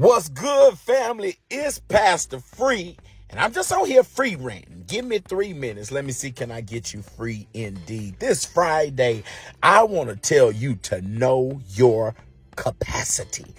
What's good, family? It's Pastor Free, and I'm just on here free ranting. Give me 3 minutes. Let me see, can I get you free indeed? This Friday, I want to tell you to know your capacity.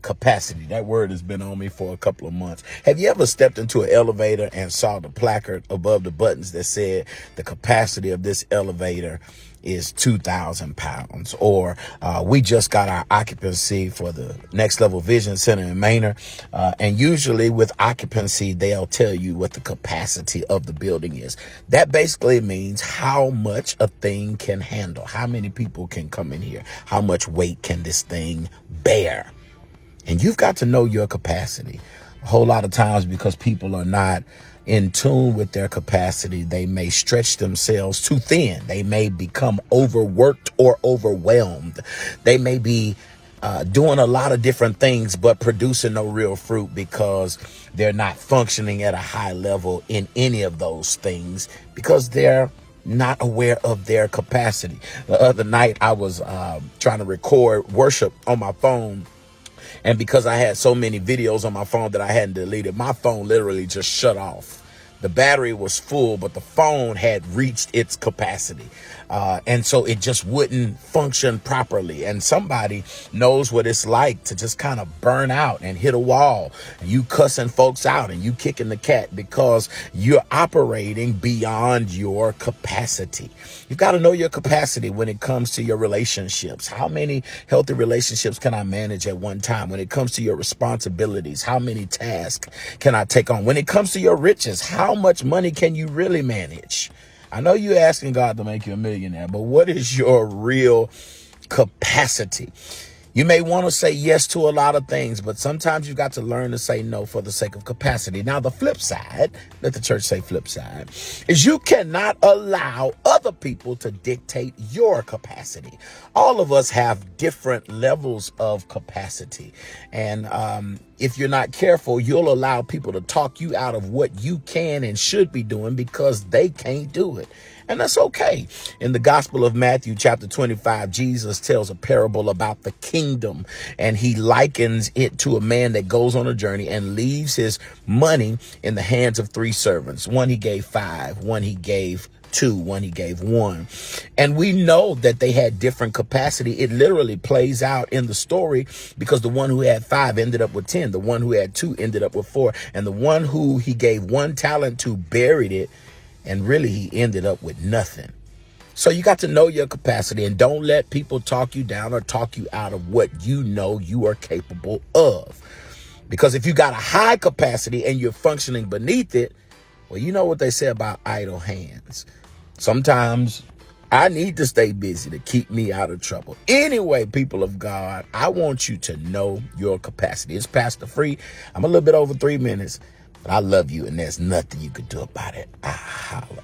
Capacity. That word has been on me for a couple of months. Have you ever stepped into an elevator and saw the placard above the buttons that said the capacity of this elevator is 2,000 pounds? Or we just got our occupancy for the Next Level Vision Center in Manor. And usually with occupancy, they'll tell you what the capacity of the building is. That basically means how much a thing can handle. How many people can come in here? How much weight can this thing bear? And you've got to know your capacity. A whole lot of times, because people are not in tune with their capacity, they may stretch themselves too thin. They may become overworked or overwhelmed. They may be doing a lot of different things, but producing no real fruit because they're not functioning at a high level in any of those things because they're not aware of their capacity. The other night, I was trying to record worship on my phone. And because I had so many videos on my phone that I hadn't deleted, my phone literally just shut off. The battery was full, but the phone had reached its capacity. And so it just wouldn't function properly. And somebody knows what it's like to just kind of burn out and hit a wall. And you cussing folks out and you kicking the cat because you're operating beyond your capacity. You've got to know your capacity when it comes to your relationships. How many healthy relationships can I manage at one time? When it comes to your responsibilities, how many tasks can I take on? When it comes to your riches, how much money can you really manage? I know you're asking God to make you a millionaire, but what is your real capacity? You may want to say yes to a lot of things, but sometimes you've got to learn to say no for the sake of capacity. Now, the flip side, let the church say flip side, is you cannot allow other people to dictate your capacity. All of us have different levels of capacity. And if you're not careful, you'll allow people to talk you out of what you can and should be doing because they can't do it. And that's okay. In the Gospel of Matthew, chapter 25, Jesus tells a parable about the kingdom, and he likens it to a man that goes on a journey and leaves his money in the hands of 3 servants. One he gave 5, one he gave 2, one he gave 1. And we know that they had different capacity. It literally plays out in the story because the one who had 5 ended up with 10. The one who had 2 ended up with 4. And the one who he gave 1 talent to buried it. And really, he ended up with nothing. So you got to know your capacity and don't let people talk you down or talk you out of what you know you are capable of. Because if you got a high capacity and you're functioning beneath it, well, you know what they say about idle hands. Sometimes I need to stay busy to keep me out of trouble. Anyway, people of God, I want you to know your capacity. It's Pastor Free. I'm a little bit over 3 minutes, but I love you, and there's nothing you can do about it. Holla.